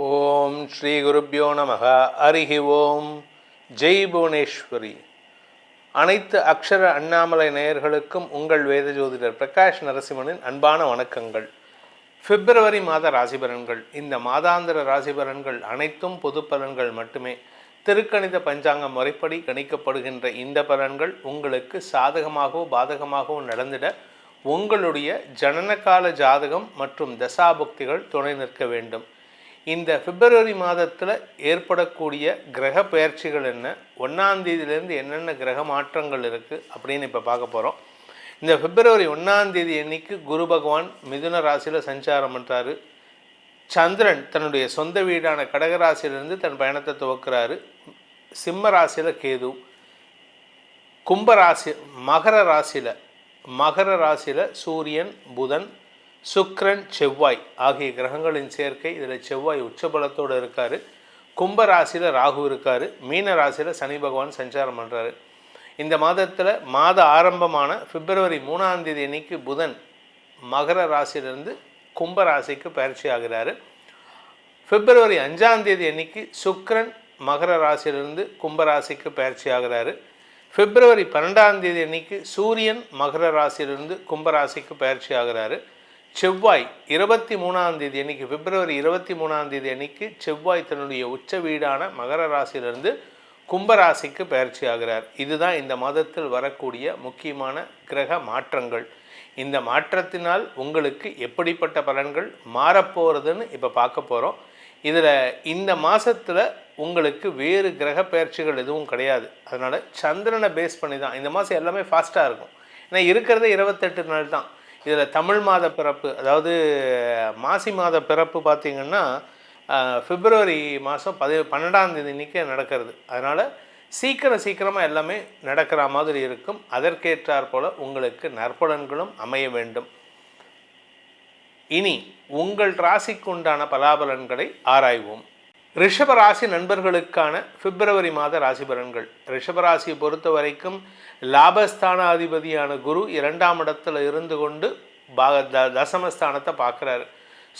ஓம் ஸ்ரீ குருப்யோ நமக. ஹரிஹி ஓம். ஜெய் புவனேஸ்வரி. அனைத்து அக்ஷர அண்ணாமலை நேயர்களுக்கும் உங்கள் வேத ஜோதிடர் பிரகாஷ் நரசிம்மனின் அன்பான வணக்கங்கள். பிப்ரவரி மாத ராசி பலன்கள். இந்த மாதாந்திர ராசி பலன்கள் அனைத்தும் பொது பலன்கள் மட்டுமே. திருக்கணித பஞ்சாங்க முறைப்படி கணிக்கப்படுகின்ற இந்த பலன்கள் உங்களுக்கு சாதகமாகவோ பாதகமாகவோ நடந்திட உங்களுடைய ஜனனகால ஜாதகம் மற்றும் தசாபுக்திகள் துணை நிற்க வேண்டும். இந்த பிப்ரவரி மாதத்தில் ஏற்படக்கூடிய கிரக பயிற்சிகள் என்ன, 1ஆம் தேதியிலேருந்து என்னென்ன கிரக மாற்றங்கள் இருக்குது அப்படின்னு இப்போ பார்க்க போகிறோம். இந்த பிப்ரவரி 1ஆம் தேதி அன்னைக்கு குரு பகவான் மிதுன ராசியில் சஞ்சாரம் பண்ணுறாரு. சந்திரன் தன்னுடைய சொந்த வீடான கடகராசியிலிருந்து தன் பயணத்தை துவக்கிறாரு. சிம்ம ராசியில் கேது, கும்பராசி மகர ராசியில் சூரியன், புதன், சுக்கிரன், செவ்வாய் ஆகிய கிரகங்களின் சேர்க்கை. இதில் செவ்வாய் உச்சபலத்தோடு இருக்கார். கும்ப ராசியில் ராகு இருக்கார். மீன ராசியில் சனி பகவான் சஞ்சாரம் பண்ணுறாரு. இந்த மாதத்தில் மாத ஆரம்பமான பிப்ரவரி 3ஆம் தேதி அன்னைக்கு புதன் மகர ராசியிலிருந்து கும்ப ராசிக்கு பயிற்சி ஆகிறாரு. பிப்ரவரி 5ஆம் தேதி அன்னைக்கு சுக்கிரன் மகர ராசியிலிருந்து கும்ப ராசிக்கு பயிற்சி ஆகிறாரு. பிப்ரவரி 12ஆம் தேதி அன்னைக்கு சூரியன் மகர ராசியிலிருந்து கும்ப ராசிக்கு பயிற்சி ஆகிறாரு. செவ்வாய் 23ஆம் தேதி அன்னைக்கு பிப்ரவரி 23ஆம் தேதி அன்னைக்கு செவ்வாய் தன்னுடைய உச்ச வீடான மகர ராசியிலிருந்து கும்பராசிக்கு பயிற்சி ஆகிறார். இதுதான் இந்த மாதத்தில் வரக்கூடிய முக்கியமான கிரக மாற்றங்கள். இந்த மாற்றத்தினால் உங்களுக்கு எப்படிப்பட்ட பலன்கள் மாறப்போகிறதுன்னு இப்போ பார்க்க போகிறோம். இதில் இந்த மாதத்தில் உங்களுக்கு வேறு கிரக பயிற்சிகள் எதுவும் கிடையாது. அதனால் சந்திரனை பேஸ் பண்ணி தான் இந்த மாதம் எல்லாமே ஃபாஸ்ட்டாக இருக்கும். ஏன்னா இருக்கிறதே 28 நாள் தான். இதில் தமிழ் மாத பிறப்பு, அதாவது மாசி மாத பிறப்பு பார்த்திங்கன்னா பிப்ரவரி மாதம் 12ஆம் தேதி இன்றைக்கி நடக்கிறது. அதனால் சீக்கிரமாக எல்லாமே நடக்கிற மாதிரி இருக்கும். அதற்கேற்றாற் போல் உங்களுக்கு நற்பலன்களும் அமைய வேண்டும். இனி உங்கள் ராசிக்கு உண்டான பலாபலன்களை ஆராய்வோம். ரிஷபராசி நண்பர்களுக்கான பிப்ரவரி மாத ராசி பலன்கள். ரிஷபராசியை பொறுத்த வரைக்கும் லாபஸ்தான அதிபதியான குரு 2ஆம் இடத்துல இருந்து கொண்டு தசமஸ்தானத்தை பார்க்குறாரு.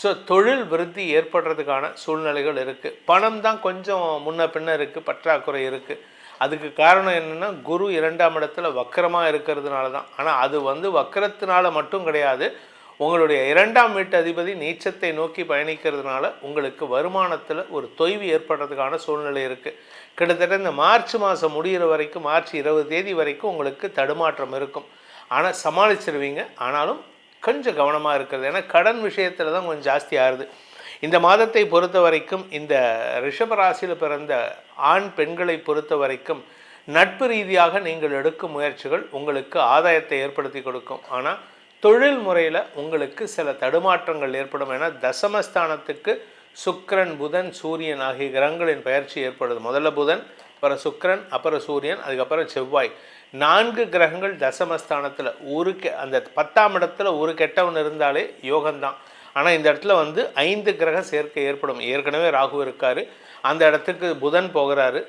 ஸோ தொழில் விருத்தி ஏற்படுறதுக்கான சூழ்நிலைகள் இருக்குது. பணம் தான் கொஞ்சம் முன்ன பின்ன இருக்குது, பற்றாக்குறை இருக்குது. அதுக்கு காரணம் என்னென்னா குரு 2ஆம் இடத்துல வக்கரமாக இருக்கிறதுனால தான். ஆனால் அது வக்கரத்தினால மட்டும் கிடையாது. உங்களுடைய 2ஆம் வீட்டு அதிபதி நீச்சத்தை நோக்கி பயணிக்கிறதுனால உங்களுக்கு வருமானத்தில் ஒரு தொய்வு ஏற்படுறதுக்கான சூழ்நிலை இருக்குது. கிட்டத்தட்ட இந்த மார்ச் மாதம் முடிகிற வரைக்கும், மார்ச் 20 தேதி வரைக்கும் உங்களுக்கு தடுமாற்றம் இருக்கும். ஆனால் சமாளிச்சிருவீங்க. ஆனாலும் கொஞ்சம் கவனமாக இருக்கிறது. ஏன்னா கடன் விஷயத்தில் தான் கொஞ்சம் ஜாஸ்தி ஆகுது. இந்த மாதத்தை பொறுத்த வரைக்கும் இந்த ரிஷபராசியில் பிறந்த ஆண் பெண்களை பொறுத்த வரைக்கும் நட்பு ரீதியாக நீங்கள் எடுக்கும் முயற்சிகள் உங்களுக்கு ஆதாயத்தை ஏற்படுத்தி கொடுக்கும். ஆனால் தொழில் முறையில் உங்களுக்கு சில தடுமாற்றங்கள் ஏற்படும். ஏன்னா தசமஸ்தானத்துக்கு சுக்கிரன், புதன், சூரியன் ஆகிய கிரகங்களின் பயிற்சி ஏற்படுது. முதல்ல புதன், அப்புறம் சுக்கிரன், அப்புறம் சூரியன், அதுக்கப்புறம் செவ்வாய். 4 கிரகங்கள் தசமஸ்தானத்தில் அந்த 10ஆம் இடத்துல ஒரு கெட்டவன் இருந்தாலே யோகம்தான். ஆனால் இந்த இடத்துல 5 கிரக சேர்க்கை ஏற்படும். ஏற்கனவே ராகு இருக்கார். அந்த இடத்துக்கு புதன் போகிறாரு,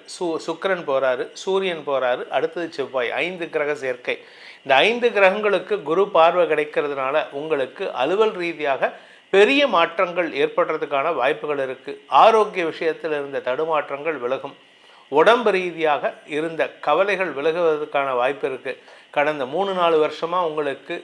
சுக்கிரன் போகிறாரு, சூரியன் போகிறாரு, அடுத்தது செவ்வாய். 5 கிரக சேர்க்கை. இந்த 5 கிரகங்களுக்கு குரு பார்வை கிடைக்கிறதுனால உங்களுக்கு அலுவல் ரீதியாக பெரிய மாற்றங்கள் ஏற்படுறதுக்கான வாய்ப்புகள் இருக்குது. ஆரோக்கிய விஷயத்தில் இருந்த தடுமாற்றங்கள் விலகும். உடம்பு ரீதியாக இருந்த கவலைகள் விலகுவதற்கான வாய்ப்பு இருக்குது. கடந்த 3-4 வருஷமாக உங்களுக்கு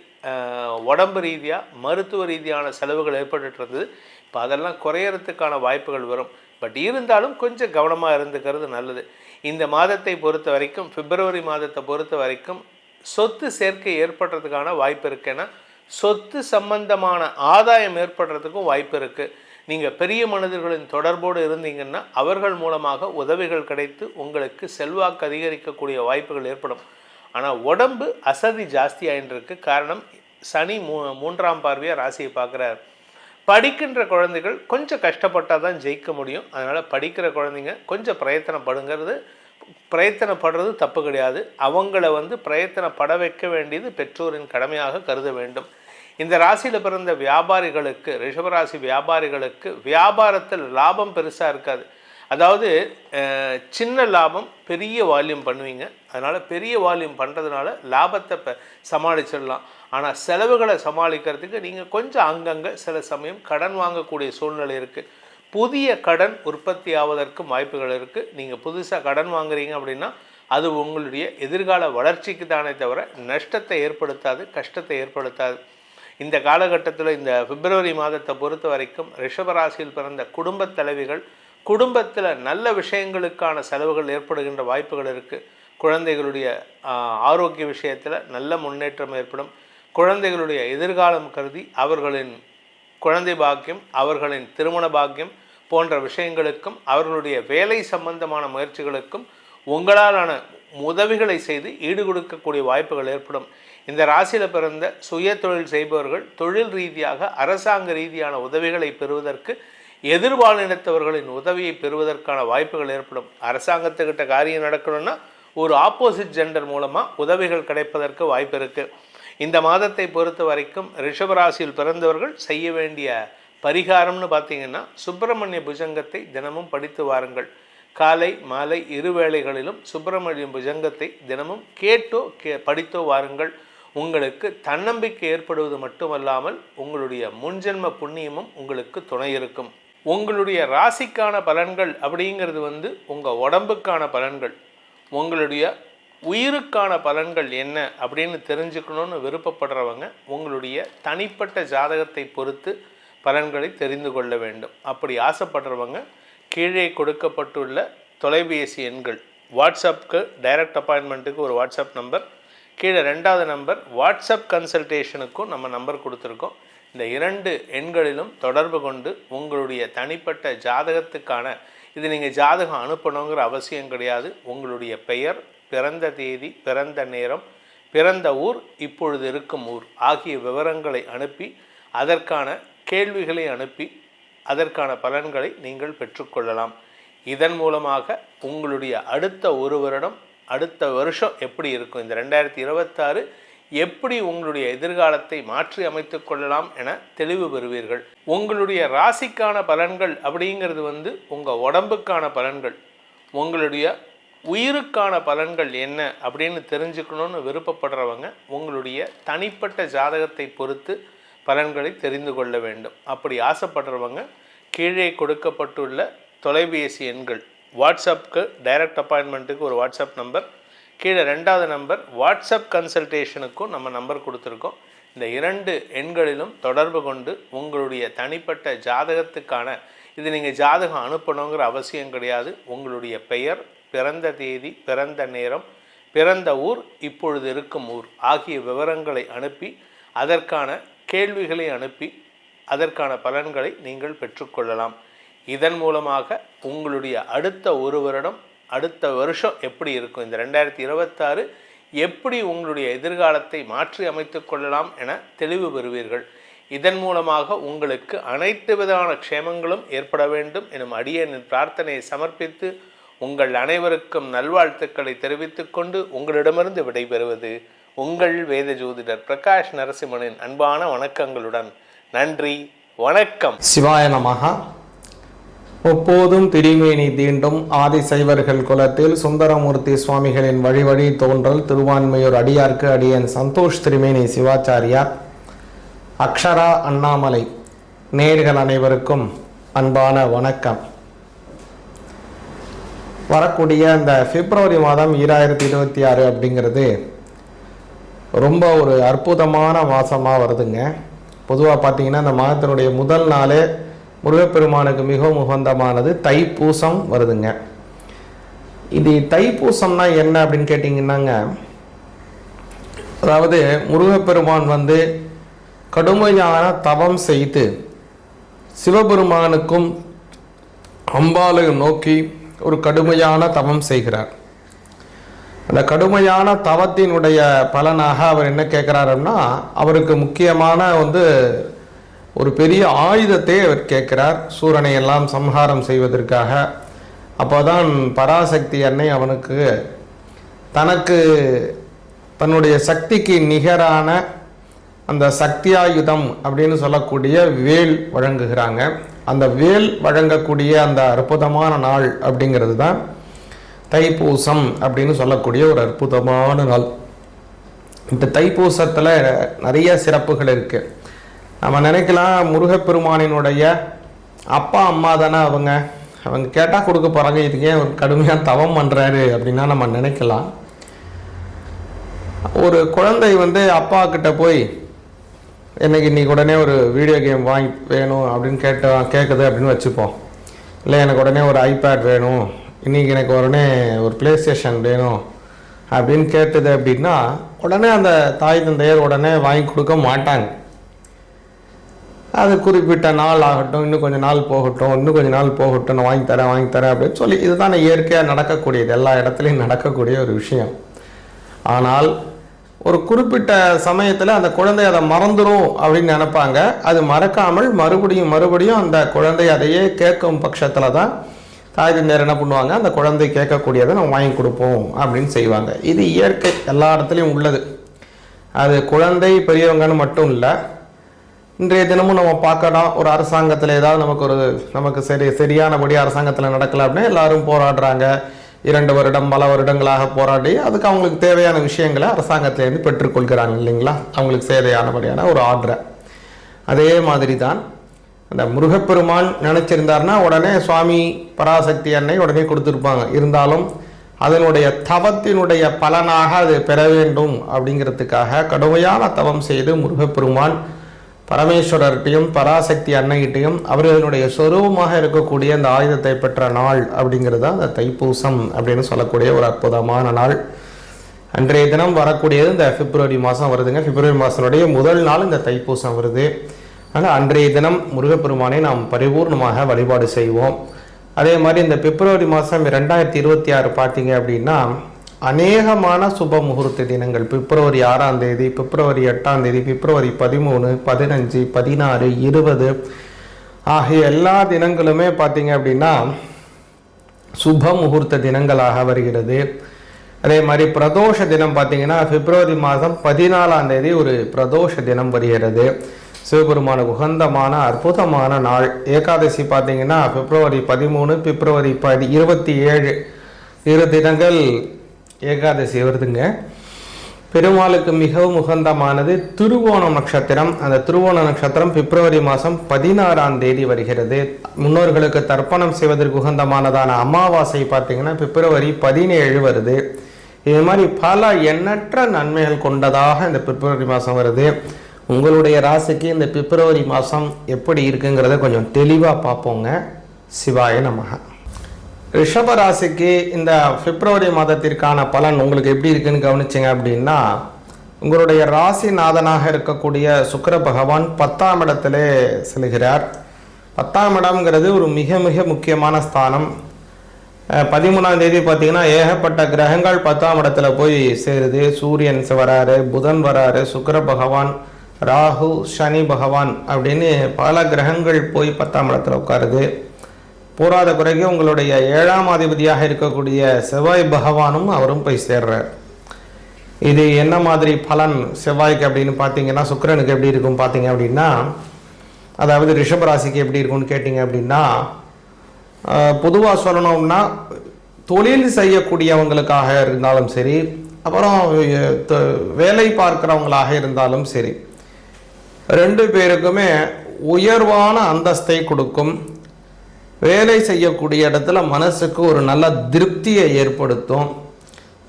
உடம்பு ரீதியாக மருத்துவ ரீதியான செலவுகள் ஏற்பட்டு இருந்தது. இப்போ அதெல்லாம் குறையறதுக்கான வாய்ப்புகள் வரும். பட் இருந்தாலும் கொஞ்சம் கவனமாக இருந்துக்கிறது நல்லது. இந்த மாதத்தை பொறுத்த வரைக்கும், பிப்ரவரி மாதத்தை பொறுத்த வரைக்கும் சொத்து சேர்க்கை ஏற்படுறதுக்கான வாய்ப்பு இருக்குது. ஏன்னா சொத்து சம்பந்தமான ஆதாயம் ஏற்படுறதுக்கும் வாய்ப்பு இருக்குது. நீங்கள் பெரிய மனிதர்களின் தொடர்போடு இருந்தீங்கன்னா அவர்கள் மூலமாக உதவிகள் கிடைத்து உங்களுக்கு செல்வாக்கு அதிகரிக்கக்கூடிய வாய்ப்புகள் ஏற்படும். ஆனால் உடம்பு அசதி ஜாஸ்தி ஆகிட்டுருக்கு. காரணம் சனி 3ஆம் பார்வையாக ராசியை பார்க்குறார். படிக்கின்ற குழந்தைகள் கொஞ்சம் கஷ்டப்பட்டால் தான் ஜெயிக்க முடியும். அதனால் படிக்கிற குழந்தைங்க கொஞ்சம் பிரயத்தனப்படுறது தப்பு கிடையாது. அவங்கள பிரயத்தனப்பட வைக்க வேண்டியது பெற்றோரின் கடமையாக கருத வேண்டும். இந்த ராசியில் பிறந்த வியாபாரிகளுக்கு, ரிஷபராசி வியாபாரிகளுக்கு வியாபாரத்தில் லாபம் பெருசாக இருக்காது. அதாவது சின்ன லாபம் பெரிய வால்யூம் பண்ணுவீங்க. அதனால் பெரிய வால்யூம் பண்ணுறதுனால லாபத்தை சமாளிச்சிடலாம். ஆனால் செலவுகளை சமாளிக்கிறதுக்கு நீங்கள் கொஞ்சம் அங்கங்கே சில சமயம் கடன் வாங்கக்கூடிய சூழ்நிலை இருக்குது. புதிய கடன் உற்பத்தி ஆவதற்கும் வாய்ப்புகள் இருக்குது. நீங்கள் புதுசாக கடன் வாங்குறீங்க அப்படின்னா அது உங்களுடைய எதிர்கால வளர்ச்சிக்கு தானே தவிர நஷ்டத்தை ஏற்படுத்தாது, கஷ்டத்தை ஏற்படுத்தாது. இந்த காலகட்டத்தில் இந்த பிப்ரவரி மாதத்தை பொறுத்த வரைக்கும் ரிஷபராசியில் பிறந்த குடும்பத் தலைவிகள் குடும்பத்தில் நல்ல விஷயங்களுக்கான செலவுகள் ஏற்படுகின்ற வாய்ப்புகள் இருக்குது. குழந்தைகளுடைய ஆரோக்கிய விஷயத்தில் நல்ல முன்னேற்றம் ஏற்படும். குழந்தைகளுடைய எதிர்காலம் கருதி அவர்களின் குழந்தை பாக்கியம், அவர்களின் திருமண பாக்கியம் போன்ற விஷயங்களுக்கும் அவர்களுடைய வேலை சம்பந்தமான முயற்சிகளுக்கும் உங்களாலான உதவிகளை செய்து ஈடு கொடுக்கக்கூடிய வாய்ப்புகள் ஏற்படும். இந்த ராசியில் பிறந்த சுய தொழில் செய்பவர்கள் தொழில் ரீதியாக அரசாங்க ரீதியான உதவிகளை பெறுவதற்கு எதிர்பாலினத்தவர்களின் உதவியை பெறுவதற்கான வாய்ப்புகள் ஏற்படும். அரசாங்கத்துக்கிட்ட காரியம் நடக்கணும்னா ஒரு ஆப்போசிட் ஜெண்டர் மூலமாக உதவிகள் கிடைப்பதற்கு வாய்ப்பு இருக்குது. இந்த மாதத்தை பொறுத்த வரைக்கும் ரிஷபராசியில் பிறந்தவர்கள் செய்ய வேண்டிய பரிகாரம்னு பார்த்தீங்கன்னா சுப்பிரமணிய புஜங்கத்தை தினமும் படித்து வாருங்கள். காலை மாலை இருவேளைகளிலும் சுப்பிரமணிய புஜங்கத்தை தினமும் படித்தோ வாருங்கள். உங்களுக்கு தன்னம்பிக்கை ஏற்படுவது மட்டுமல்லாமல் உங்களுடைய முன்ஜென்ம புண்ணியமும் உங்களுக்கு துணை இருக்கும். உங்களுடைய ராசிக்கான பலன்கள் அப்படிங்கிறது உங்கள் உடம்புக்கான பலன்கள். உங்களுடைய உயிருக்கான பலன்கள் என்ன அப்படின்னு தெரிஞ்சுக்கணுன்னு விருப்பப்படுறவங்க உங்களுடைய தனிப்பட்ட ஜாதகத்தை பொறுத்து பலன்களை தெரிந்து கொள்ள வேண்டும். அப்படி ஆசைப்படுறவங்க கீழே கொடுக்கப்பட்டுள்ள தொலைபேசி எண்கள், வாட்ஸ்அப்புக்கு டைரக்ட் அப்பாயின்மெண்ட்டுக்கு ஒரு வாட்ஸ்அப் நம்பர், கீழே 2வது நம்பர் வாட்ஸ்அப் கன்சல்டேஷனுக்கும் நம்ம நம்பர் கொடுத்துருக்கோம். இந்த 2 எண்களிலும் தொடர்பு கொண்டு உங்களுடைய தனிப்பட்ட ஜாதகத்துக்கான இது நீங்கள் ஜாதகம் அனுப்பணுங்கிற அவசியம் கிடையாது. உங்களுடைய பெயர், பிறந்த தேதி, பிறந்த நேரம், பிறந்த ஊர், இப்பொழுது இருக்கும் ஊர் ஆகிய விவரங்களை அனுப்பி அதற்கான கேள்விகளை அனுப்பி அதற்கான பலன்களை நீங்கள் பெற்றுக்கொள்ளலாம். இதன் மூலமாக உங்களுடைய அடுத்த ஒரு வருடம், அடுத்த வருஷம் எப்படி இருக்கும், இந்த 2026 எப்படி உங்களுடைய எதிர்காலத்தை மாற்றி அமைத்து கொள்ளலாம் என தெளிவு பெறுவீர்கள். உங்களுடைய ராசிக்கான பலன்கள் அப்படிங்கிறது உங்கள் உடம்புக்கான பலன்கள். உங்களுடைய உயிருக்கான பலன்கள் என்ன அப்படின்னு தெரிஞ்சுக்கணுன்னு விருப்பப்படுறவங்க உங்களுடைய தனிப்பட்ட ஜாதகத்தை பொறுத்து பலன்களை தெரிந்து கொள்ள வேண்டும். அப்படி ஆசைப்படுறவங்க கீழே கொடுக்கப்பட்டுள்ள தொலைபேசி எண்கள், வாட்ஸ்அப்புக்கு டைரக்ட் அப்பாயின்மெண்ட்டுக்கு ஒரு வாட்ஸ்அப் நம்பர், கீழே 2வது நம்பர் வாட்ஸ்அப் கன்சல்டேஷனுக்கும் நம்ம நம்பர் கொடுத்துருக்கோம். இந்த 2 எண்களிலும் தொடர்பு கொண்டு உங்களுடைய தனிப்பட்ட ஜாதகத்துக்கான இது நீங்கள் ஜாதகம் அனுப்பணுங்கிற அவசியம் கிடையாது. உங்களுடைய பெயர், பிறந்த தேதி, பிறந்த நேரம், பிறந்த ஊர், இப்பொழுது இருக்கும் ஊர் ஆகிய விவரங்களை அனுப்பி அதற்கான கேள்விகளை அனுப்பி அதற்கான பலன்களை நீங்கள் பெற்றுக்கொள்ளலாம். இதன் மூலமாக உங்களுடைய அடுத்த ஒரு வருடம், அடுத்த வருஷம் எப்படி இருக்கும், இந்த 2026 எப்படி உங்களுடைய எதிர்காலத்தை மாற்றி அமைத்து கொள்ளலாம் என தெளிவு பெறுவீர்கள். இதன் மூலமாக உங்களுக்கு அனைத்து விதமான க்ஷேமங்களும் ஏற்பட வேண்டும் எனும் அடியேனின் பிரார்த்தனையை சமர்ப்பித்து உங்கள் அனைவருக்கும் நல்வாழ்த்துக்களை தெரிவித்துக் கொண்டு உங்களிடமிருந்து விடைபெறுவது உங்கள் வேத ஜோதிடர் பிரகாஷ் நரசிம்மனின் அன்பான வணக்கங்களுடன். நன்றி, வணக்கம். சிவாய நமஹ. முப்போதும் திரிமேனி தீண்டும் ஆதிசைவர்கள் குலத்தில் சுந்தரமூர்த்தி சுவாமிகளின் வழி தோன்றல் திருவான்மையூர் அடியார்க்கு அடியன் சந்தோஷ் திரிமேனி சிவாச்சாரியார். அக்ஷரா அண்ணாமலை நேயர்கள் அனைவருக்கும் அன்பான வணக்கம். வரக்கூடிய இந்த பிப்ரவரி மாதம் 2026 அப்படிங்கிறது ரொம்ப ஒரு அற்புதமான மாதமாக வருதுங்க. பொதுவாக பார்த்தீங்கன்னா இந்த மாதத்தினுடைய முதல் நாளே முருகப்பெருமானுக்கு மிகவும் உகந்தமானது தைப்பூசம் வருதுங்க. இது தைப்பூசம்னா என்ன அப்படின்னு கேட்டிங்கன்னாங்க, அதாவது முருகப்பெருமான் கடுமையான தவம் செய்து சிவபெருமானுக்கும் அம்பாளையும் நோக்கி ஒரு கடுமையான தவம் செய்கிறார். அந்த கடுமையான தவத்தினுடைய பலனாக அவர் என்ன கேட்குறாருன்னா, அவருக்கு முக்கியமான ஒரு பெரிய ஆயுதத்தை அவர் கேட்கிறார், சூரனை எல்லாம் சம்ஹாரம் செய்வதற்காக. அப்போதான் பராசக்தி அன்னை அவனுக்கு தனக்கு தன்னுடைய சக்திக்கு நிகரான அந்த சக்தியாயுதம் அப்படின்னு சொல்லக்கூடிய வேல் வழங்குகிறாங்க. அந்த வேல் வழங்கக்கூடிய அந்த அற்புதமான நாள் அப்படிங்கிறது தான் தைப்பூசம் அப்படின்னு சொல்லக்கூடிய ஒரு அற்புதமான நாள். இந்த தைப்பூசத்தில் நிறைய சிறப்புகள் இருக்குது. நம்ம நினைக்கலாம் முருகப்பெருமானினுடைய அப்பா அம்மா தானே அவங்க கேட்டால் கொடுக்க போகிறாங்க, இதுக்கு ஏன் ஒரு கடுமையாக தவம் பண்ணுறாரு அப்படின்னா நம்ம நினைக்கலாம். ஒரு குழந்தை அப்பா கிட்ட போய் இன்னைக்கு உடனே ஒரு வீடியோ கேம் வேணும் அப்படின்னு கேட்குது அப்படின்னு வச்சுப்போம். இல்லை எனக்கு உடனே ஒரு ஐபேட் வேணும், இன்றைக்கி எனக்கு உடனே ஒரு ப்ளே ஸ்டேஷன் வேணும் அப்படின்னு கேட்டது அப்படின்னா உடனே அந்த தாய் தந்தையர் உடனே வாங்கி கொடுக்க மாட்டாங்க. அது குறிப்பிட்ட நாள் ஆகட்டும், இன்னும் கொஞ்சம் நாள் போகட்டும், நான் வாங்கி தரேன் அப்படின்னு சொல்லி, இதுதான் இயற்கையாக நடக்கக்கூடியது, எல்லா இடத்துலையும் நடக்கக்கூடிய ஒரு விஷயம். ஆனால் ஒரு குறிப்பிட்ட சமயத்தில் அந்த குழந்தை அதை மறந்துடும் அப்படின்னு நினைப்பாங்க. அது மறக்காமல் மறுபடியும் அந்த குழந்தை அதையே கேட்கும் பட்சத்தில் தான் தாய் தந்தையர் என்ன பண்ணுவாங்க, அந்த குழந்தை கேட்கக்கூடியதை நம்ம வாங்கி கொடுப்போம் அப்படின்னு செய்வாங்க. இது இயற்கை, எல்லா இடத்துலையும் உள்ளது. அது குழந்தை பெரியவங்கன்னு மட்டும் இல்லை. இன்றைய தினமும் நம்ம பார்க்கலாம், ஒரு அரசாங்கத்தில் ஏதாவது நமக்கு சரியானபடி அரசாங்கத்தில் நடக்கலை அப்படின்னா எல்லாரும் போராடுறாங்க. 2 வருடம் பல வருடங்களாக போராடி அதுக்கு அவங்களுக்கு தேவையான விஷயங்களை அரசாங்கத்திலேருந்து பெற்றுக்கொள்கிறாங்க இல்லைங்களா, அவங்களுக்கு தேவையானபடியான ஒரு ஆர்டரை. அதே மாதிரி தான் அந்த முருகப்பெருமான் நினச்சிருந்தார்னா உடனே சுவாமி பராசக்தி அன்னை உடனே கொடுத்துருப்பாங்க. இருந்தாலும் அதனுடைய தவத்தினுடைய பலனாக அது பெற வேண்டும் அப்படிங்கிறதுக்காக கடுமையான தவம் செய்து முருகப்பெருமான் பரமேஸ்வரர்கிட்டையும் பராசக்தி அன்னைகிட்டையும் அவர்களுடைய சொரூபமாக இருக்கக்கூடிய அந்த ஆயுதத்தை பெற்ற நாள் அப்படிங்கிறது அந்த தைப்பூசம் அப்படின்னு சொல்லக்கூடிய ஒரு அற்புதமான நாள். அன்றைய தினம் வரக்கூடியது இந்த பிப்ரவரி மாதம் வருதுங்க. பிப்ரவரி மாதத்தினுடைய முதல் நாள் இந்த தைப்பூசம் வருது. ஆனால் அன்றைய தினம் முருகப்பெருமானை நாம் பரிபூர்ணமாக வழிபாடு செய்வோம். அதே மாதிரி இந்த பிப்ரவரி மாதம் 2026 பார்த்தீங்க அப்படின்னா அநேகமான சுப முகூர்த்த தினங்கள். பிப்ரவரி 6ஆம் தேதி, பிப்ரவரி 8ஆம் தேதி, பிப்ரவரி 13, 15, 16, 20 ஆகிய எல்லா தினங்களுமே பார்த்தீங்க அப்படின்னா சுப முகூர்த்த தினங்களாக வருகிறது. அதே மாதிரி பிரதோஷ தினம் பார்த்தீங்கன்னா பிப்ரவரி மாதம் 14ஆம் தேதி ஒரு பிரதோஷ தினம் வருகிறது. சிவபெருமான உகந்தமான அற்புதமான நாள். ஏகாதசி பார்த்தீங்கன்னா பிப்ரவரி 13, பிப்ரவரி 27 இரு தினங்கள் ஏகாதசி வருதுங்க. பெருமாளுக்கு மிகவும் உகந்தமானது திருவோணம் நட்சத்திரம். அந்த திருவோண நட்சத்திரம் பிப்ரவரி மாதம் 16ஆம் தேதி வருகிறது. முன்னோர்களுக்கு தர்ப்பணம் செய்வதற்கு உகந்தமானதான அமாவாசை பார்த்தீங்கன்னா பிப்ரவரி 17 வருது. இது மாதிரி பல எண்ணற்ற நன்மைகள் கொண்டதாக இந்த பிப்ரவரி மாதம் வருது. உங்களுடைய ராசிக்கு இந்த பிப்ரவரி மாதம் எப்படி இருக்குங்கிறத கொஞ்சம் தெளிவாக பார்ப்போங்க. சிவாய நமக. ரிஷப ராசிக்கு இந்த பிப்ரவரி மாதத்திற்கான பலன் உங்களுக்கு எப்படி இருக்குன்னு கவனிச்சிங்க அப்படின்னா, உங்களுடைய ராசிநாதனாக இருக்கக்கூடிய சுக்கிர பகவான் 10ஆம் இடத்திலே செல்கிறார். 10ஆம் இடம்ங்கிறது ஒரு மிக மிக முக்கியமான ஸ்தானம். 13ஆம் தேதி பார்த்தீங்கன்னா ஏகப்பட்ட கிரகங்கள் 10ஆம் இடத்துல போய் சேருது. சூரியன் வராரு, புதன் வராரு, சுக்கிர பகவான், ராகு, சனி பகவான் அப்படின்னு பல கிரகங்கள் போய் 10ஆம் இடத்துல உட்காருது. போராத குறைக்கு உங்களுடைய 7ஆம் அதிபதியாக இருக்கக்கூடிய செவ்வாய் பகவானும் அவரும் போய் சேர்றார். இது என்ன மாதிரி பலன் செவ்வாய்க்கு அப்படின்னு பார்த்தீங்கன்னா, சுக்கிரனுக்கு எப்படி இருக்கும் பார்த்தீங்க அப்படின்னா, அதாவது ரிஷபராசிக்கு எப்படி இருக்கும்னு கேட்டிங்க அப்படின்னா, பொதுவாக சொல்லணும்னா தொழில் செய்யக்கூடியவங்களுக்காக இருந்தாலும் சரி, அப்புறம் வேலை பார்க்குறவங்களாக இருந்தாலும் சரி, 2 பேருக்குமே உயர்வான அந்தஸ்தை கொடுக்கும். வேலை செய்யக்கூடிய இடத்துல மனசுக்கு ஒரு நல்ல திருப்தியை ஏற்படுத்தும்.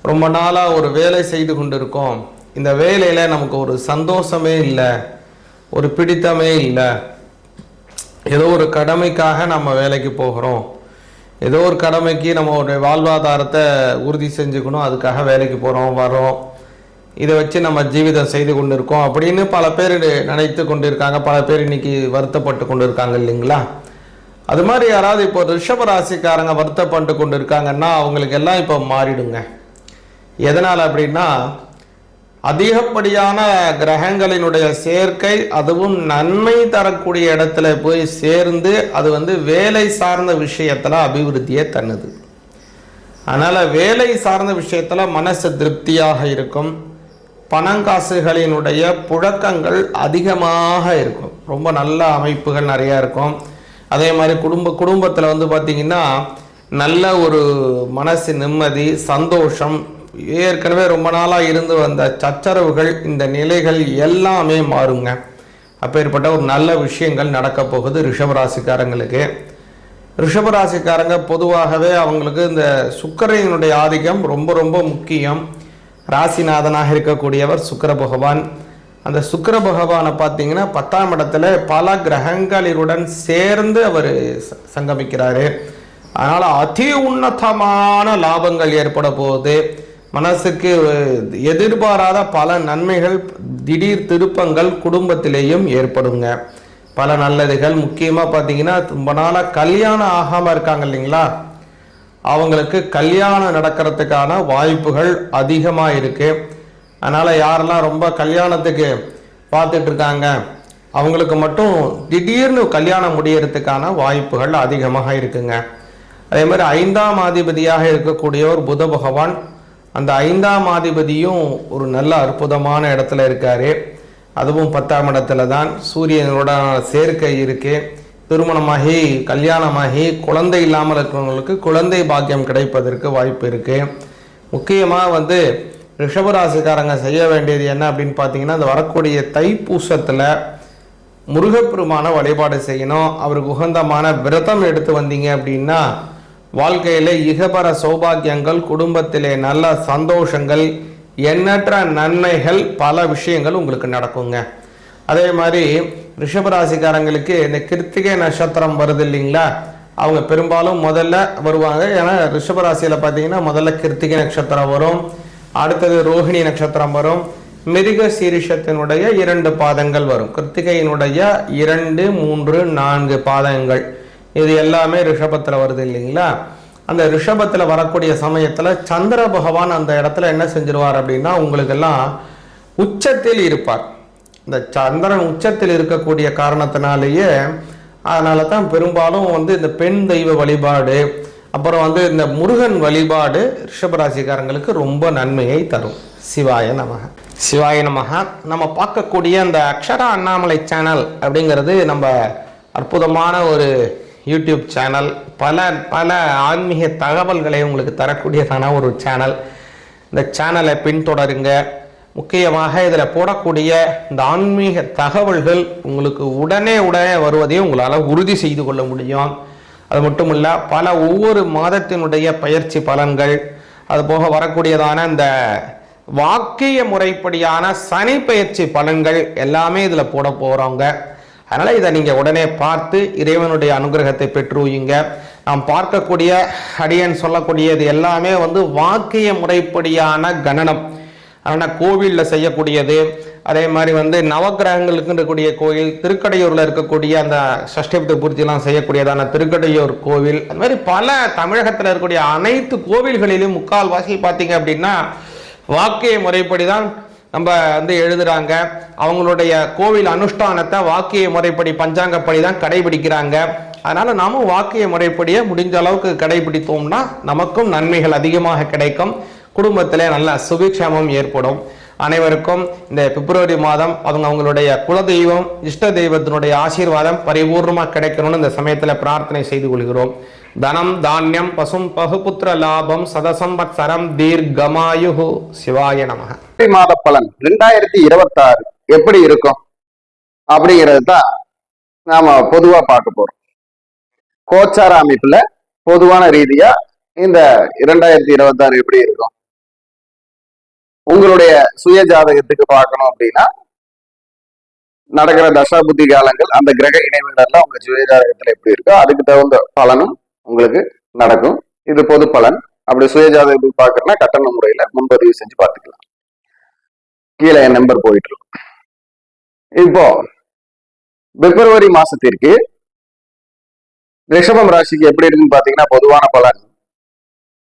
ரொம்ப நாளாக ஒரு வேலை செய்து கொண்டு இருக்கோம், இந்த வேலையில் நமக்கு ஒரு சந்தோஷமே இல்லை, ஒரு பிடித்தமே இல்லை, ஏதோ ஒரு கடமைக்காக நம்ம வேலைக்கு போகிறோம், ஏதோ ஒரு கடமைக்கு நம்மளுடைய வாழ்வாதாரத்தை உறுதி செஞ்சுக்கணும், அதுக்காக வேலைக்கு போகிறோம் வரோம், இதை வச்சு நம்ம ஜீவிதம் செய்து கொண்டு இருக்கோம் அப்படின்னு பல பேர் நினைத்து கொண்டு இருக்காங்க. பல பேர் இன்னைக்கு வருத்தப்பட்டு கொண்டு இருக்காங்க இல்லைங்களா. அது மாதிரி யாராவது இப்போ ரிஷபராசிக்காரங்க வருத்தப்பட்டு கொண்டு இருக்காங்கன்னா அவங்களுக்கு எல்லாம் இப்போ மாறிடுங்க. எதனால் அப்படின்னா, அதிகப்படியான கிரகங்களினுடைய சேர்க்கை, அதுவும் நன்மை தரக்கூடிய இடத்துல போய் சேர்ந்து அது வேலை சார்ந்த விஷயத்தில் அபிவிருத்தியை தன்னுது. அதனால் வேலை சார்ந்த விஷயத்தில் மனசு திருப்தியாக இருக்கும். பணங்காசுகளினுடைய புழக்கங்கள் அதிகமாக இருக்கும். ரொம்ப நல்ல அமைப்புகள் நிறையா இருக்கும். அதே மாதிரி குடும்பத்தில் பார்த்திங்கன்னா நல்ல ஒரு மனசு நிம்மதி, சந்தோஷம், ஏற்கனவே ரொம்ப நாளாக இருந்து வந்த சச்சரவுகள், இந்த நிலைகள் எல்லாமே மாறுங்க. அப்பேற்பட்ட ஒரு நல்ல விஷயங்கள் நடக்க போகுது ரிஷபராசிக்காரங்களுக்கு. ரிஷபராசிக்காரங்க பொதுவாகவே அவங்களுக்கு இந்த சுக்கிரனுடைய ஆதிக்கம் ரொம்ப ரொம்ப முக்கியம். ராசிநாதனாக இருக்கக்கூடியவர் சுக்கிர பகவான். அந்த சுக்கிர பகவானை பார்த்தீங்கன்னா 10ஆம் இடத்துல பல கிரகங்களுடன் சேர்ந்து அவர் சங்கமிக்கிறாரு. அதனால் அதி உன்னதமான லாபங்கள் ஏற்பட போகுது. மனசுக்கு எதிர்பாராத பல நன்மைகள், திடீர் திருப்பங்கள் குடும்பத்திலேயும் ஏற்படுங்க. பல நல்லதுகள். முக்கியமாக பார்த்தீங்கன்னா ரொம்ப நாளாக கல்யாணம் ஆகாமல் இருக்காங்க இல்லைங்களா, அவங்களுக்கு கல்யாணம் நடக்கிறதுக்கான வாய்ப்புகள் அதிகமாக இருக்குது. அதனால் யாரெல்லாம் ரொம்ப கல்யாணத்துக்கு பார்த்துட்டு இருக்காங்க அவங்களுக்கு மட்டும் திடீர்னு கல்யாணம் முடியறதுக்கான வாய்ப்புகள் அதிகமாக இருக்குங்க. அதே மாதிரி 5ஆம் அதிபதியாக இருக்கக்கூடியவர் புத பகவான். அந்த 5ஆம் அதிபதியும் ஒரு நல்ல அற்புதமான இடத்துல இருக்காரு. அதுவும் 10ஆம் இடத்துல தான். சூரியனோட சேர்க்கை இருக்கு. திருமணமாகி கல்யாணமாகி குழந்தை இல்லாமல் இருக்கிறவங்களுக்கு குழந்தை பாக்கியம் கிடைப்பதற்கு வாய்ப்பு இருக்கு. முக்கியமாக ரிஷபராசிக்காரங்க செய்ய வேண்டியது என்ன அப்படின்னு பார்த்தீங்கன்னா, இந்த வரக்கூடிய தைப்பூசத்தில் முருகப்பெருமான வழிபாடு செய்யணும். அவருக்கு உகந்தமான விரதம் எடுத்து வந்தீங்க அப்படின்னா வாழ்க்கையில இகபர சௌபாகியங்கள், குடும்பத்திலே நல்ல சந்தோஷங்கள், எண்ணற்ற நன்மைகள், பல விஷயங்கள் உங்களுக்கு நடக்குங்க. அதே மாதிரி ரிஷபராசிக்காரங்களுக்கு இந்த கிருத்திகை நட்சத்திரம் வருது இல்லைங்களா, அவங்க பெரும்பாலும் முதல்ல வருவாங்க. ஏன்னா ரிஷபராசியில் பார்த்தீங்கன்னா முதல்ல கிருத்திகை நட்சத்திரம் வரும், அடுத்தது ரோஹிணி நட்சத்திரம் வரும், மிருக சீரிஷத்தினுடைய 2 பாதங்கள் வரும். கிருத்திகையினுடைய 2, 3, 4 பாதங்கள் இது எல்லாமே ரிஷபத்தில் வருது இல்லைங்களா. அந்த ரிஷபத்தில் வரக்கூடிய சமயத்தில் சந்திர பகவான் அந்த இடத்துல என்ன செஞ்சிருவார் அப்படின்னா உங்களுக்கெல்லாம் உச்சத்தில் இருப்பார். இந்த சந்திரன் உச்சத்தில் இருக்கக்கூடிய காரணத்தினாலேயே அதனால தான் பெரும்பாலும் இந்த பெண் தெய்வ வழிபாடு, அப்புறம் இந்த முருகன் வழிபாடு ரிஷபராசிக்காரங்களுக்கு ரொம்ப நன்மையை தரும். சிவாய நமக. சிவாய நமக. நம்ம பார்க்கக்கூடிய அந்த அக்ஷரா அண்ணாமலை சேனல் அப்படிங்கிறது நம்ம அற்புதமான ஒரு யூடியூப் சேனல். பல பல ஆன்மீக தகவல்களை உங்களுக்கு தரக்கூடியதான ஒரு சேனல். இந்த சேனலை பின்தொடருங்க. முக்கியமாக இதில் போடக்கூடிய இந்த ஆன்மீக தகவல்கள் உங்களுக்கு உடனே வருவதையும் உங்களால் உறுதி செய்து கொள்ள முடியும். அது மட்டும் இல்லை, ஒவ்வொரு மாதத்தினுடைய பயிற்சி பலன்கள், அதுபோக வரக்கூடியதான இந்த வாக்கிய முறைப்படியான சனி பயிற்சி பலன்கள் எல்லாமே இதில் போட போகிறோங்க. அதனால் இதை நீங்கள் உடனே பார்த்து இறைவனுடைய அனுகிரகத்தை பெற்றுவீங்க. நாம் பார்க்கக்கூடிய அடியன் சொல்லக்கூடியது எல்லாமே வாக்கிய முறைப்படியான கணனம். ஆனால் கோவிலில் செய்யக்கூடியது, அதே மாதிரி நவக்கிரகங்களுக்கு இருக்கக்கூடிய கோயில், திருக்கடையூரில் இருக்கக்கூடிய அந்த சஷ்டி பூர்த்தியெல்லாம் செய்யக்கூடியதான திருக்கடையூர் கோவில், அது மாதிரி பல தமிழகத்தில் இருக்கக்கூடிய அனைத்து கோவில்களிலும் முக்கால்வாசி பார்த்தீங்க அப்படின்னா வாக்கிய முறைப்படி தான் நம்ம எழுதுறாங்க. அவங்களுடைய கோவில் அனுஷ்டானத்தை வாக்கிய முறைப்படி பஞ்சாங்கப்படி தான் கடைபிடிக்கிறாங்க. அதனால நாமும் வாக்கிய முறைப்படியே முடிஞ்ச அளவுக்கு கடைபிடித்தோம்னா நமக்கும் நன்மைகள் அதிகமாக கிடைக்கும். குடும்பத்திலே நல்ல சுபிக்ஷமம் ஏற்படும். அனைவருக்கும் இந்த பிப்ரவரி மாதம் அவங்களுடைய குலதெய்வம், இஷ்ட தெய்வத்தினுடைய ஆசீர்வாதம் பரிபூர்ணமாக கிடைக்கணும்னு இந்த சமயத்தில் பிரார்த்தனை செய்து கொள்கிறோம். தனம் தானியம் பசும் பகுபுத்திர லாபம் சதசம்பத்சரம் தீர்க்கமாயு. சிவாய நமக. மாத பலன் 2026 எப்படி இருக்கும் அப்படிங்கிறது தான் நாம பொதுவா பார்க்க போறோம். கோச்சார அமைப்புல பொதுவான ரீதியா இந்த 2026 எப்படி இருக்கும், உங்களுடைய சுய ஜாதகத்துக்கு பார்க்கணும் அப்படின்னா நடக்கிற தசா புத்தி காலங்கள், அந்த கிரக இணைவுகள் எல்லாம் உங்க சுய ஜாதகத்துல எப்படி இருக்கோ அதுக்கு தகுந்த பலனும் உங்களுக்கு நடக்கும். இது பொது பலன். அப்படி சுய ஜாதகத்துக்கு பார்க்கணும்னா கட்டண முறையில முன்பதிவு செஞ்சு பார்த்துக்கலாம். கீழே என் நம்பர் போயிட்டு இருக்கும். இப்போ பிப்ரவரி மாசத்திற்கு ரிஷபம் ராசிக்கு எப்படி இருக்குன்னு பாத்தீங்கன்னா பொதுவான பலன்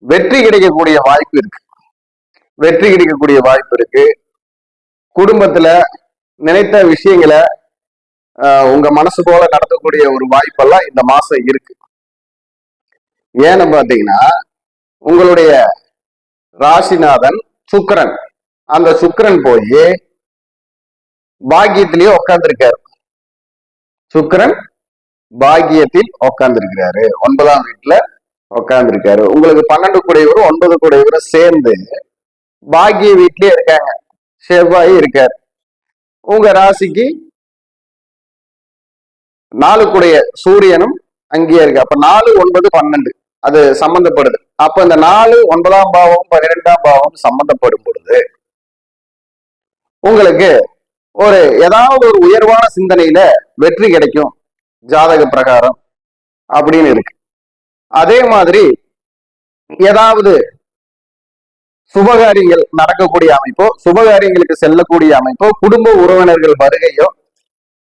வெற்றி கிடைக்கக்கூடிய வாய்ப்பு இருக்கு. வெற்றி கிடைக்கக்கூடிய வாய்ப்பு இருக்கு. குடும்பத்துல நினைத்த விஷயங்களை உங்க மனசு போல நடத்தக்கூடிய ஒரு வாய்ப்பெல்லாம் இந்த மாசம் இருக்கு. ஏன்னு பாத்தீங்கன்னா உங்களுடைய ராசிநாதன் சுக்கிரன், அந்த சுக்கிரன் போய் பாக்கியத்திலேயே உட்கார்ந்துருக்காரு. சுக்கிரன் பாக்கியத்தில் உட்கார்ந்துருக்கிறாரு, 9ஆம் வீட்டுல உட்கார்ந்துருக்காரு. உங்களுக்கு 12 கூடையவரும் 9 கூடையவரும் சேர்ந்து பாக்கிய வீட்லயே இருக்காங்க. செவ்வாய் இருக்காரு. உங்க ராசிக்கு 4 சூரியனும் அங்கேயே இருக்கு. அப்ப 4, 9, 12 அது சம்பந்தப்படுது. அப்ப இந்த 4, 9ஆம் பாவம் 12ஆம் பாவம் சம்பந்தப்படும் பொழுது உங்களுக்கு ஏதாவது ஒரு உயர்வான சிந்தனையில வெற்றி கிடைக்கும் ஜாதக பிரகாரம் அப்படின்னு இருக்கு. அதே மாதிரி ஏதாவது சுபகாரியங்கள் நடக்கக்கூடிய அமைப்போ, சுபகாரியங்களுக்கு செல்லக்கூடிய அமைப்போ, குடும்ப உறவினர்கள் வருகையோ,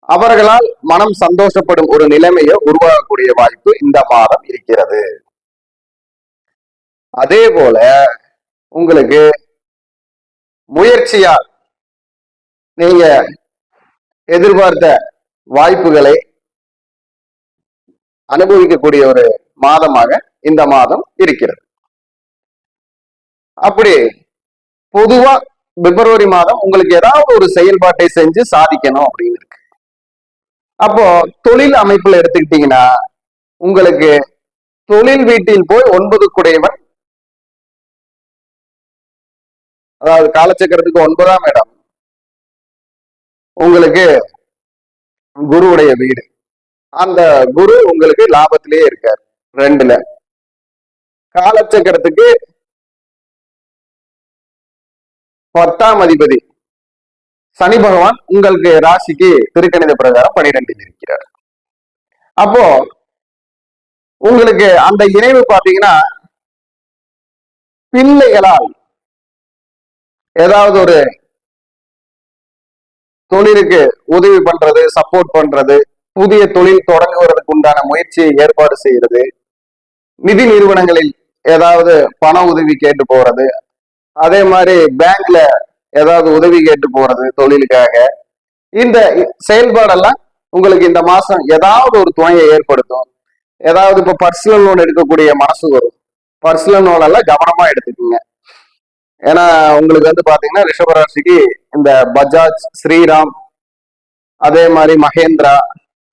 அவர்களால் மனம் சந்தோஷப்படும் ஒரு நிலைமையோ உருவாகக்கூடிய வாய்ப்பு இந்த மாதம் இருக்கிறது. அதே போல உங்களுக்கு முயற்சியால் நீங்க எதிர்பார்த்த வாய்ப்புகளை அனுபவிக்கக்கூடிய ஒரு மாதமாக இந்த மாதம் இருக்கிறது. அப்படி பொதுவா பிப்ரவரி மாதம் உங்களுக்கு ஏதாவது ஒரு செயல்பாட்டை செஞ்சு சாதிக்கணும் அப்படின்னு இருக்கு. அப்போ தொழில் அமைப்புல எடுத்துக்கிட்டீங்கன்னா உங்களுக்கு தொழில் வீட்டில் போய் 9 குடையவன், அதாவது காலச்சக்கரத்துக்கு 9ஆம் இடம் உங்களுக்கு குருவுடைய வீடு. அந்த குரு உங்களுக்கு லாபத்திலேயே இருக்கார் 2ல. காலச்சக்கரத்துக்கு 10ஆம் அதிபதி சனி பகவான் உங்களுக்கு ராசிக்கு திருக்கணித பிரகாரம் 12ல் இருக்கிறார். அப்போ உங்களுக்கு அந்த இணைவு பாத்தீங்கன்னா பிள்ளைகளால் ஏதாவது ஒரு தொழிலுக்கு உதவி பண்றது, சப்போர்ட் பண்றது, புதிய தொழில் தொடங்குவதற்கு உண்டான முயற்சியை ஏற்பாடு செய்யறது, நிதி நிறுவனங்களில் ஏதாவது பண உதவி கேட்டு போறது, அதே மாதிரி பேங்க்ல ஏதாவது உதவி கேட்டு போறது தொழிலுக்காக, இந்த செயல்பாடெல்லாம் உங்களுக்கு இந்த மாசம் ஏதாவது ஒரு துணையை ஏற்படுத்தும். ஏதாவது இப்ப பர்சனல் லோன் எடுக்கக்கூடிய மனசு வரும். பர்சனல் லோன் எல்லாம் கவனமா எடுத்துக்கோங்க. ஏன்னா உங்களுக்கு பாத்தீங்கன்னா ரிஷபராசிக்கு இந்த பஜாஜ், ஸ்ரீராம், அதே மாதிரி மகேந்திரா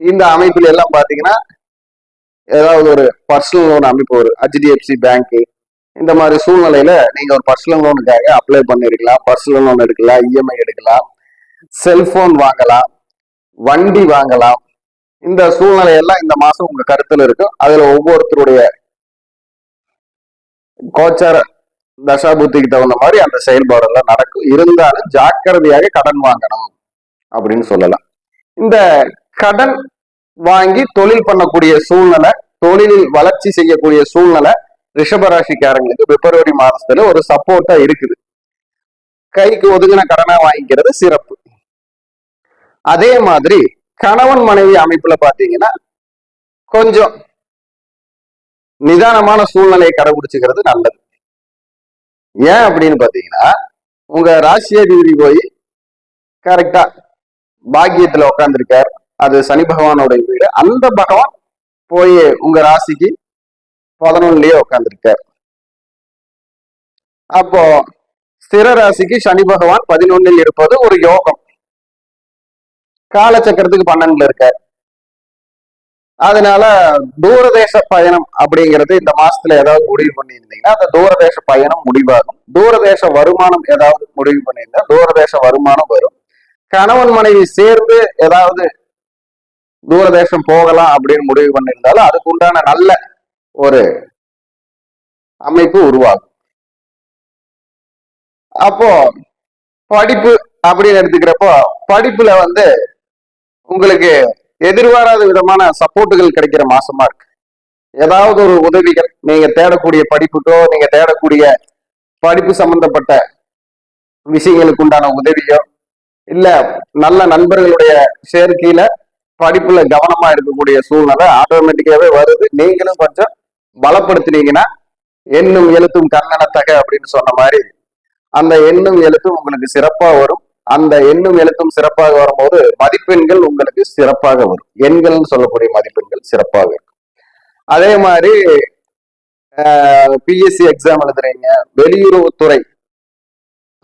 இந்த அமைப்புல எல்லாம் பாத்தீங்கன்னா ஏதாவது ஒரு பர்சனல் லோன் அமைப்பு வரும். HDFC பேங்க் இந்த மாதிரி சூழ்நிலையில நீங்க ஒரு பர்சனல் லோனுக்காக அப்ளை பண்ணிருக்கலாம். பர்சனல் லோன் எடுக்கலாம், EMI எடுக்கலாம், செல்போன் வாங்கலாம், வண்டி வாங்கலாம். இந்த சூழ்நிலையெல்லாம் இந்த மாசம் உங்க கருத்துல இருக்கும். அதுல ஒவ்வொருத்தருடைய கோச்சார தசாபுத்திக்கு தகுந்த மாதிரி அந்த செயல்பாடெல்லாம் நடக்கும். இருந்தாலும் ஜாக்கிரதையாக கடன் வாங்கணும் அப்படின்னு சொல்லலாம். இந்த கடன் வாங்கி தொழில் பண்ணக்கூடிய சூழ்நிலை, தொழிலில் வளர்ச்சி செய்யக்கூடிய சூழ்நிலை ரிஷபராசிக்காரங்களுக்கு பிப்ரவரி மாதத்துல ஒரு சப்போர்ட்டா இருக்குது. கைக்கு ஒதுங்கின கடனா வாங்கிக்கிறது சிறப்பு. அதே மாதிரி கணவன் மனைவி அமைப்புல பாத்தீங்கன்னா கொஞ்சம் நிதானமான சூழ்நிலையை கடைபிடிச்சுக்கிறது நல்லது. ஏன் அப்படின்னு பாத்தீங்கன்னா உங்க ராசியாதிபதி போய் கரெக்டா பாக்கியத்துல உட்கார்ந்துருக்கார். அது சனி பகவானோட வீடு. அந்த பகவான் போய் உங்க ராசிக்கு 11லயே உட்கார்ந்துருக்கார். அப்போ ஸ்திர ராசிக்கு சனி பகவான் 11ல் இருப்பது ஒரு யோகம். காலச்சக்கரத்துக்கு 12ல இருக்கார். அதனால தூரதேச பயணம் அப்படிங்கிறது இந்த மாசத்துல ஏதாவது முடிவு பண்ணியிருந்தீங்கன்னா அந்த தூரதேச பயணம் முடிவாகும். தூரதேச வருமானம் ஏதாவது முடிவு பண்ணியிருந்தா தூரதேச வருமானம் வரும். கணவன் மனைவி சேர்ந்து ஏதாவது தூரதேசம் போகலாம் அப்படின்னு முடிவு பண்ணியிருந்தாலும் அதுக்கு உண்டான நல்ல ஒரு அமைப்பு உருவாகும். அப்போ படிப்பு அப்படின்னு எடுத்துக்கிறப்போ படிப்புல உங்களுக்கு எதிர்பாராத விதமான சப்போர்ட்டுகள் கிடைக்கிற மாசமா இருக்கு. ஏதாவது ஒரு உதவிகள் நீங்க தேடக்கூடிய படிப்புக்கோ, நீங்க தேடக்கூடிய படிப்பு சம்பந்தப்பட்ட விஷயங்களுக்கு உண்டான உதவியோ, இல்ல நல்ல நண்பர்களுடைய சேர்க்கையில படிப்புல கவனமா இருக்கக்கூடிய சூழ்நிலை ஆட்டோமேட்டிக்காவே வருது. நீங்களும் கொஞ்சம் பலப்படுத்தினீங்கன்னா எண்ணும் எழுத்தும் கண்ணனத்தக அப்படின்னு சொன்ன மாதிரி அந்த எண்ணும் எழுத்தும் உங்களுக்கு சிறப்பா வரும். அந்த எண்ணும் எழுத்தும் சிறப்பாக வரும்போது மதிப்பெண்கள் உங்களுக்கு சிறப்பாக வரும். எண்கள்னு சொல்லக்கூடிய மதிப்பெண்கள் சிறப்பாக இருக்கும். அதே மாதிரி PSC எக்ஸாம் எழுதுறீங்க, வெளியுறவுத்துறை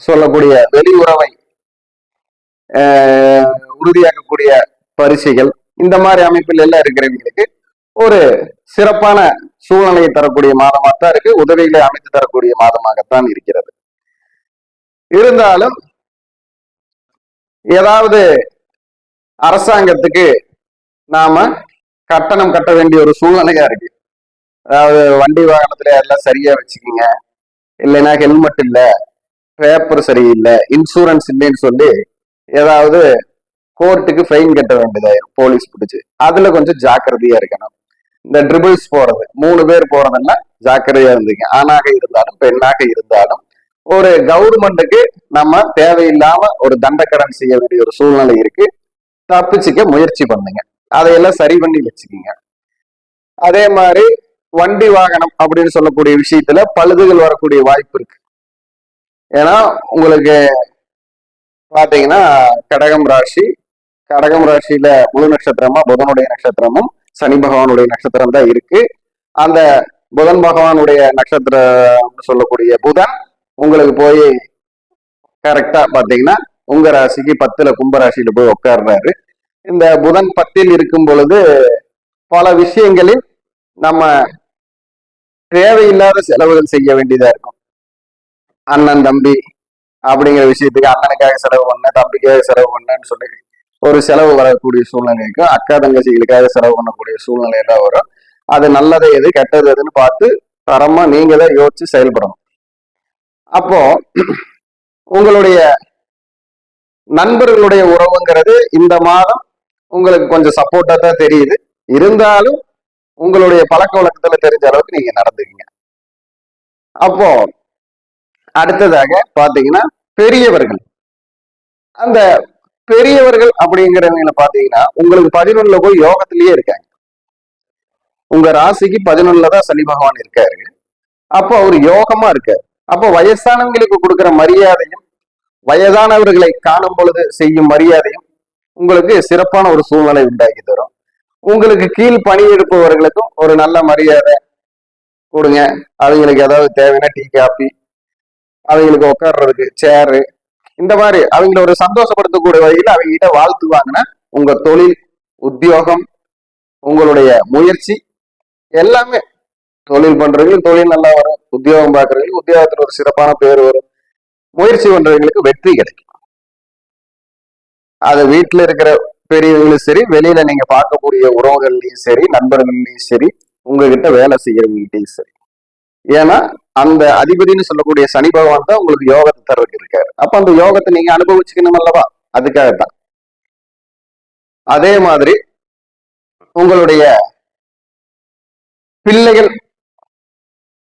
சொல்லக்கூடிய வெளியுறவை உறுதியாக்கக்கூடிய பரீட்சைகள், இந்த மாதிரி அமைப்பில் எல்லாம் இருக்கிறவங்களுக்கு ஒரு சிறப்பான சூழ்நிலையை தரக்கூடிய மாதமாகத்தான் இருக்கு. உதவிகளை அமைத்து தரக்கூடிய மாதமாகத்தான் இருக்கிறது. இருந்தாலும் ஏதாவது அரசாங்கத்துக்கு நாம கட்டணம் கட்ட வேண்டிய ஒரு சூழ்நிலையா இருக்கு. அதாவது வண்டி வாகனத்துல எல்லாம் சரியா வச்சுக்கோங்க, இல்லைன்னா ஹெல்மெட் இல்ல, பேப்பர் சரியில்லை, இன்சூரன்ஸ் இல்லைன்னு சொல்லி ஏதாவது கோர்ட்டுக்கு ஃபைன் கட்ட வேண்டியதாயிரும் போலீஸ் பிடிச்சு. அதுல கொஞ்சம் ஜாக்கிரதையா இருக்கணும். இந்த ட்ரிபிள்ஸ் போறது 3 பேர் போறதெல்லாம் ஜாக்கிரதையா இருந்தீங்க. ஆணாக இருந்தாலும் பெண்ணாக இருந்தாலும் ஒரு கவர்மெண்ட்டுக்கு நம்ம தேவையில்லாம ஒரு தண்டக்கடன் செய்ய வேண்டிய ஒரு சூழ்நிலை இருக்கு. தப்பிச்சுக்க முயற்சி பண்ணுங்க, அதையெல்லாம் சரி பண்ணி வச்சுக்கோங்க. அதே மாதிரி வண்டி வாகனம் அப்படின்னு சொல்லக்கூடிய விஷயத்துல பழுதுகள் வரக்கூடிய வாய்ப்பு இருக்கு. ஏன்னா உங்களுக்கு பாத்தீங்கன்னா கடகம் ராசியில முழு நட்சத்திரமா புதனுடைய நட்சத்திரமும் சனி பகவானுடைய நட்சத்திரம் தான் இருக்கு. அந்த புதன் பகவானுடைய நட்சத்திரம் சொல்லக்கூடிய புதன் உங்களுக்கு போய் கரெக்டா பாத்தீங்கன்னா உங்க ராசிக்கு 10ல கும்பராசியில போய் உட்கார்றாரு. இந்த புதன் 10ல் இருக்கும் பொழுது பல விஷயங்களில் நம்ம தேவையில்லாத செலவுகள் செய்ய வேண்டியதா இருக்கும். அண்ணன் தம்பி அப்படிங்கிற விஷயத்துக்கு அண்ணனுக்காக செலவு பண்ண, தம்பிக்காக செலவு பண்ணன்னு சொல்லி ஒரு செலவு வரக்கூடிய சூழ்நிலை இருக்கும். அக்கா தங்கச்சிகளுக்காக செலவு பண்ணக்கூடிய சூழ்நிலை எல்லாம் வரும். அது நல்லது எது கெட்டது எதுன்னு பார்த்து தரமா நீங்க தான் யோசிச்சு செயல்படணும். அப்போ உங்களுடைய நண்பர்களுடைய உறவுங்கிறது இந்த மாதம் உங்களுக்கு கொஞ்சம் சப்போர்ட்டா தான் தெரியுது. இருந்தாலும் உங்களுடைய பழக்க வழக்கத்துல தெரிஞ்ச அளவுக்கு நீங்க நடந்துக்கீங்க. அப்போ அடுத்ததாக பாத்தீங்கன்னா பெரியவர்கள், அந்த பெரியவர்கள் அப்படிங்கிறவங்கள பாத்தீங்கன்னா உங்களுக்கு 11ல போய் யோகத்திலேயே இருக்காங்க. உங்க ராசிக்கு 11ல தான் சனி பகவான் இருக்காரு. அப்போ அவர் யோகமா இருக்காரு. அப்போ வயசானவங்களுக்கு கொடுக்குற மரியாதையும் வயதானவர்களை காணும் பொழுது செய்யும் மரியாதையும் உங்களுக்கு சிறப்பான ஒரு சூழ்நிலை உண்டாக்கி தரும். உங்களுக்கு கீழ் பணி எடுப்பவர்களுக்கும் ஒரு நல்ல மரியாதை கொடுங்க. அவங்களுக்கு ஏதாவது தேவைன்னா டீ காபி, அவங்களுக்கு உட்கார்றதுக்கு சேரு, இந்த மாதிரி அவங்கள ஒரு சந்தோஷப்படுத்தக்கூடிய வகையில் அவங்க கிட்ட வாழ்த்துவாங்கன்னா உங்க தொழில், உத்தியோகம், உங்களுடைய முயற்சி எல்லாமே, தொழில் பண்றவங்களுக்கு தொழில் நல்லா வரும், உத்தியோகம் பார்க்கறவங்களுக்கு உத்தியோகத்துல ஒரு சிறப்பான பேர் வரும், முயற்சி பண்றவங்களுக்கு வெற்றி கிடைக்கும். அது வீட்டுல இருக்கிற பெரியவங்களும் சரி, வெளியில நீங்க பார்க்கக்கூடிய உறவுகள்லயும் சரி, நண்பர்கள்லயும் சரி, உங்ககிட்ட வேலை செய்யறவங்ககிட்டயும் சரி. ஏன்னா அந்த அதிபதினு சொல்லக்கூடிய சனி பகவான் தான் உங்களுக்கு யோகத்தை தர்றதுக்கு இருக்காரு. அப்ப அந்த யோகத்தை நீங்க அனுபவிச்சுக்கணும் அல்லவா, அதுக்காகத்தான். அதே மாதிரி உங்களுடைய பிள்ளைகள்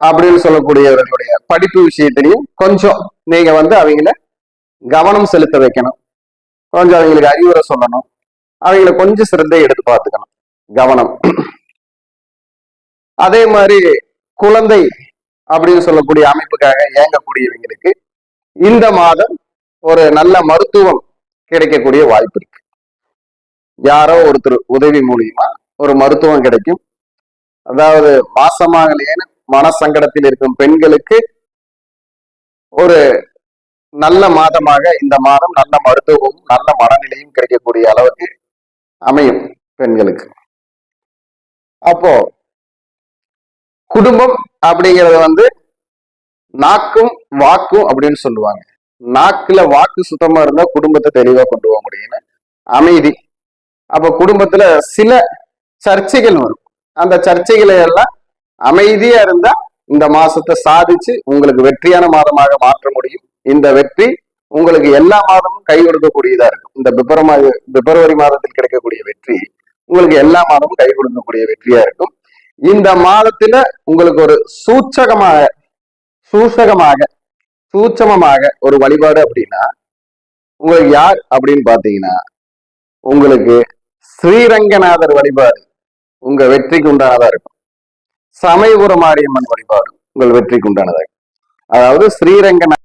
அப்படின்னு சொல்லக்கூடியவர்களுடைய படிப்பு விஷயத்திலையும் கொஞ்சம் நீங்க அவங்கள கவனம் செலுத்த வைக்கணும். கொஞ்சம் அவங்களுக்கு அறிவுரை சொல்லணும். அவங்கள கொஞ்சம் சிரத்தை எடுத்து பார்த்துக்கணும், கவனம். அதே மாதிரி குழந்தை அப்படின்னு சொல்லக்கூடிய அமைப்புக்காக இயங்கக்கூடியவங்களுக்கு இந்த மாதம் ஒரு நல்ல மருத்துவம் கிடைக்கக்கூடிய வாய்ப்பு இருக்கு. யாரோ ஒருத்தர் உதவி மூலியமா ஒரு மருத்துவம் கிடைக்கும். அதாவது மாசமாகலேன்னு மனசங்கடத்தில் இருக்கும் பெண்களுக்கு ஒரு நல்ல மாதமாக இந்த மாதம் நல்ல மருத்துவமும் நல்ல மனநிலையும் கிடைக்கக்கூடிய அளவுக்கு அமையும் பெண்களுக்கு. அப்போ குடும்பம் அப்படிங்கிறது நாக்கும் வாக்கும் அப்படின்னு சொல்லுவாங்க. நாக்குல வாக்கு சுத்தமா இருந்தா குடும்பத்தை தெளிவா கொண்டு போக முடியும்னு. அமைதி. அப்ப குடும்பத்துல சில சர்ச்சைகள் வரும். அந்த சர்ச்சைகளை எல்லாம் அமைதியா இருந்தா இந்த மாசத்தை சாதிச்சு உங்களுக்கு வெற்றியான மாதமாக மாற்ற முடியும். இந்த வெற்றி உங்களுக்கு எல்லா மாதமும் கை கொடுக்கக்கூடியதா இருக்கும். இந்த பிப்ரவரி மாதத்தில் கிடைக்கக்கூடிய வெற்றி உங்களுக்கு எல்லா மாதமும் கை கொடுக்கக்கூடிய வெற்றியா இருக்கும். இந்த மாதத்துல உங்களுக்கு ஒரு சூட்சமமாக ஒரு வழிபாடு அப்படின்னா உங்களுக்கு யார் அப்படின்னு பாத்தீங்கன்னா உங்களுக்கு ஸ்ரீரங்கநாதர் வழிபாடு உங்க வெற்றிக்கு உண்டானதா இருக்கும். சமயபுர மாரியம்மன் வழிபாடு உங்கள் வெற்றிக்கு உண்டானதா இருக்கும். அதாவது ஸ்ரீரங்கநாதர்